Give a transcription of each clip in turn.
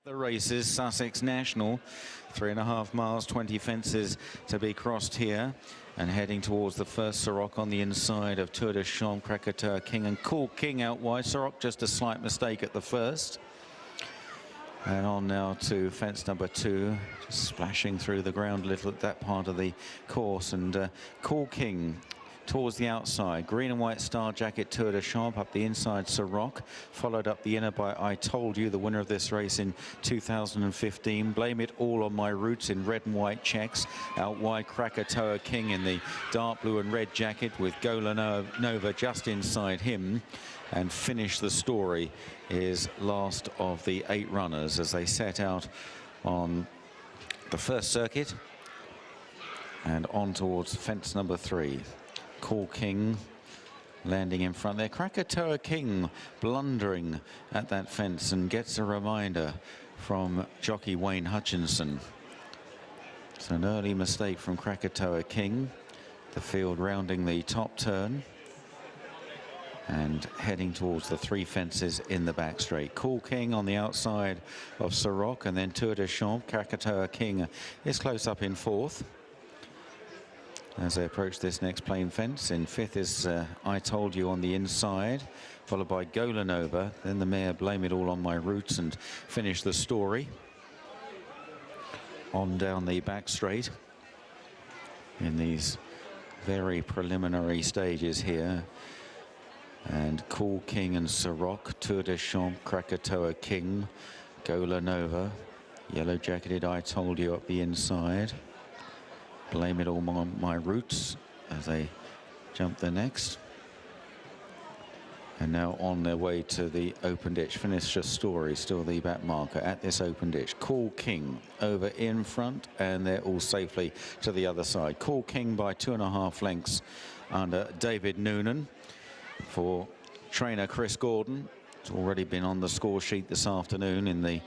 The races, Sussex National, 3.5 miles, 20 fences to be crossed here, and heading towards the first Ciroc on the inside of Tour de Champs, Krakatoa King and Cool King out wide. Ciroc just a slight mistake at the first. And on now to fence number 2, just splashing through the ground a little at that part of the course, and Cool King towards the outside. Green and white star jacket Tour de Champs up the inside Ciroc, followed up the inner by I Told You, the winner of this race in 2015. Blame It All on My Roots in red and white checks. Out wide Krakatoa King in the dark blue and red jacket with Gola Nova just inside him. And Finish the Story is last of the 8 runners as they set out on the first circuit and on towards fence number 3. Cool King landing in front there. Krakatoa King blundering at that fence and gets a reminder from jockey Wayne Hutchinson. It's an early mistake from Krakatoa King. The field rounding the top turn and heading towards the 3 fences in the back straight. Cool King on the outside of Ciroc, and then Tour de Champs. Krakatoa King is close up in 4th. As they approach this next plain fence. In 5th is I Told You on the inside, followed by Gola Nova, then the mare Blame It All on My Roots and Finish the Story. On down the back straight in these very preliminary stages here. And Cool King and Ciroc, Tour de Champs, Krakatoa King, Gola Nova, yellow jacketed I Told You up the inside. Blame It All on My Roots as they jump the next. And now on their way to the open ditch. Finish the Story, still the back marker at this open ditch. Cool King over in front, and they're all safely to the other side. Cool King by 2.5 lengths under David Noonan for trainer Chris Gordon. It's already been on the score sheet this afternoon in the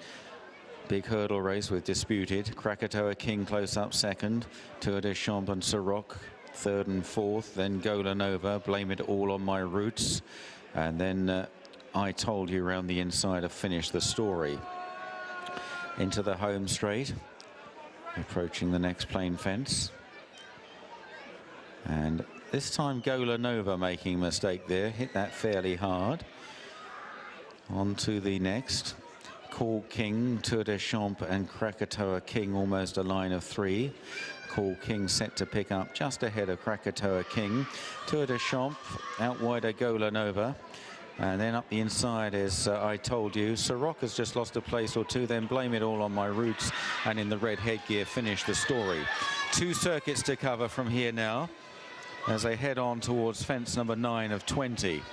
big hurdle race with Disputed. Krakatoa King close up 2nd. Tour de Champs and Ciroc 3rd and 4th. Then Gola Nova, Blame It All on My Roots. And then I Told You around the inside of Finish the Story. Into the home straight. Approaching the next plain fence. And this time Gola Nova making a mistake there. Hit that fairly hard. On to the next. Cool King, Tour de Champs and Krakatoa King almost a line of 3. Cool King set to pick up just ahead of Krakatoa King. Tour de Champs out wider Gola Nova. And then up the inside is I Told You. Ciroc has just lost a place or 2. Then Blame It All on My Roots. And in the red headgear, Finish the Story. 2 circuits to cover from here now as they head on towards fence number 9 of 20.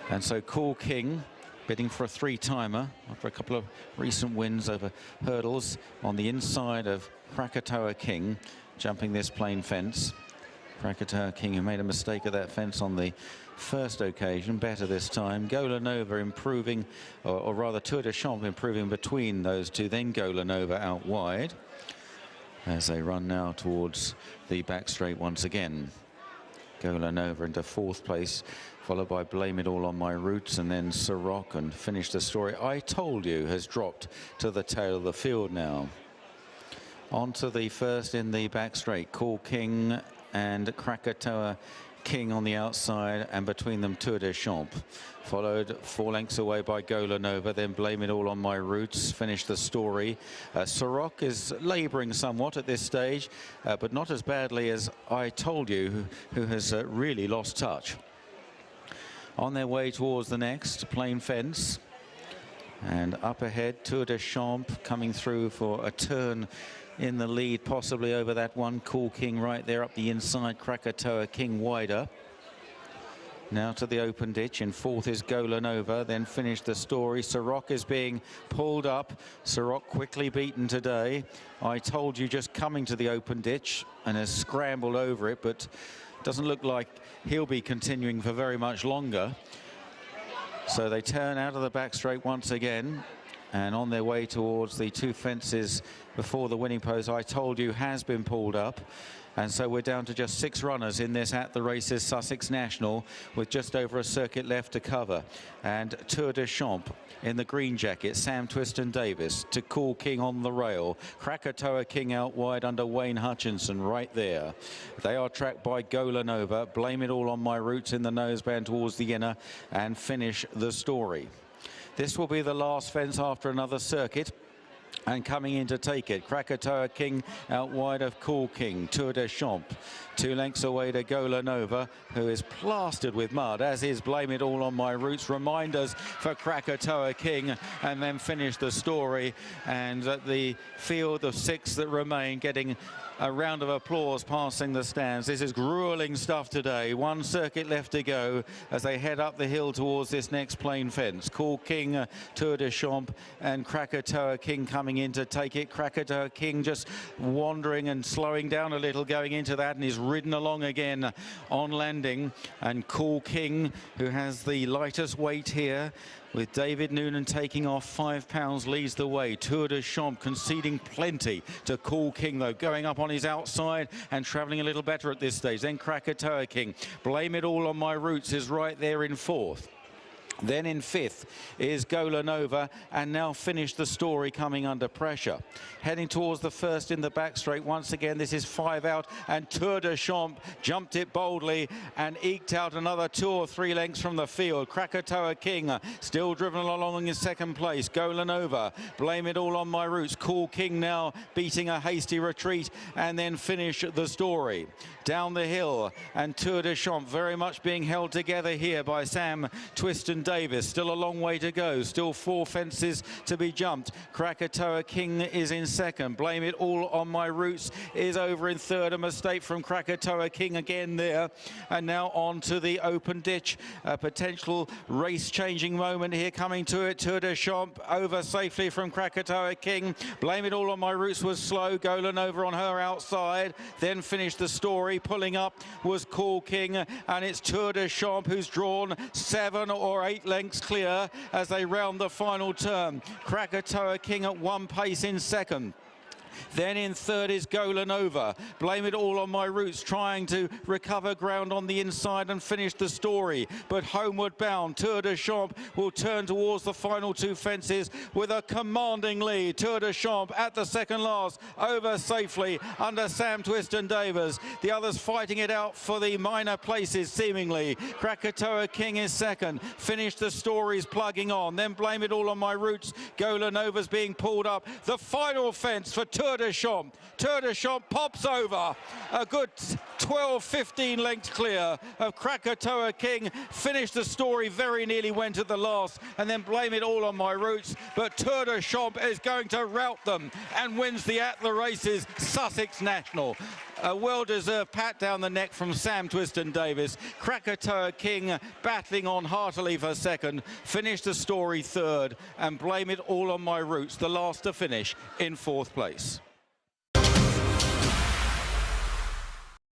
And so Cool King bidding for a 3-timer after a couple of recent wins over hurdles on the inside of Krakatoa King, jumping this plain fence. Krakatoa King, who made a mistake at that fence on the first occasion, better this time. Gola Nova improving, or rather Tour de Champs improving between those 2, then Gola Nova out wide as they run now towards the back straight once again. Gola Nova into 4th place, followed by Blame It All on My Roots, and then Ciroc and Finish the Story. I Told You has dropped to the tail of the field now. On to the first in the back straight. Cool King and Krakatoa King on the outside, and between them Tour de Champs. Followed 4 lengths away by Gola Nova, then Blame It All on My Roots, Finish the Story. Ciroc is labouring somewhat at this stage, but not as badly as I Told You, who has really lost touch. On their way towards the next plain fence. And up ahead, Tour de Champs coming through for a turn in the lead, possibly over that one. Cool King right there up the inside, Krakatoa King wider. Now to the open ditch. In 4th is Gola Nova, then Finish the Story. Ciroc is being pulled up. Ciroc quickly beaten today. I Told You just coming to the open ditch and has scrambled over it, but doesn't look like he'll be continuing for very much longer. So they turn out of the back straight once again, and on their way towards the 2 fences before the winning post. I Told You has been pulled up, And so we're down to just 6 runners in this At the Races Sussex National, with just over a circuit left to cover. And Tour de Champ in the green jacket, Sam Twiston-Davies to Cool King on the rail. Krakatoa King out wide under Wayne Hutchinson right there. They are tracked by Golanova. Blame It All on My Roots in the noseband towards the inner, and Finish the Story. This will be the last fence after another circuit. And coming in to take it, Krakatoa King out wide of Cool King. Tour de Champ 2 lengths away to Golanova, who is plastered with mud, as is Blame It All on My Roots. Reminders for Krakatoa King, and then Finish the Story. And at the field of 6 that remain, getting a round of applause passing the stands. This is grueling stuff today. 1 circuit left to go as they head up the hill towards this next plain fence. Cool King, Tour de Champ, and Krakatoa King coming in to take it. Krakatoa King just wandering and slowing down a little going into that, and is ridden along again on landing. And Cool King, who has the lightest weight here, with David Noonan taking off 5 pounds, leads the way. Tour de Champ conceding plenty to Cool King, though, going up on his outside and travelling a little better at this stage. Then Krakatoa King. Blame It All on My Roots is right there in 4th. Then in 5th is Golanova, and now Finish the Story coming under pressure. Heading towards the first in the back straight. Once again, this is 5 out, and Tour de Champ jumped it boldly and eked out another 2 or 3 lengths from the field. Krakatoa King still driven along in 2nd place. Golanova, Blame It All on My Roots. Cool King now beating a hasty retreat, and then Finish the Story. Down the hill, and Tour de Champ very much being held together here by Sam Twiston-Davies. Still a long way to go. Still 4 fences to be jumped. Krakatoa King is in 2nd. Blame It All on My Roots is over in 3rd. A mistake from Krakatoa King again there. And now on to the open ditch. A potential race-changing moment here coming to it. Tour de Champ over safely from Krakatoa King. Blame It All on My Roots was slow. Golanova on her outside. Then Finish the Story. Pulling up was Cool King, and it's Tour de Champ who's drawn 7 or 8 lengths clear as they round the final turn. Krakatoa King at 1 pace in 2nd. Then in 3rd is Golanova. Blame It All on My Roots, trying to recover ground on the inside and Finish the Story. But homeward bound, Tour de Champ will turn towards the final 2 fences with a commanding lead. Tour de Champ at the 2nd last, over safely under Sam Twiston-Davies. The others fighting it out for the minor places, seemingly. Krakatoa King is 2nd. Finish the Story's plugging on. Then Blame It All on My Roots. Golanova's being pulled up. The final fence for Tour de Champ. Tour de Champ pops over. A good 12-15 lengths clear of Krakatoa King. Finish the Story very nearly went at the last, and then Blame It All on My Roots. But Tour de Champ is going to rout them and wins the At the Races Sussex National. A well-deserved pat down the neck from Sam Twiston-Davies. Krakatoa King battling on heartily for 2nd. Finish the Story 3rd, and Blame It All on My Roots, the last to finish, in 4th place.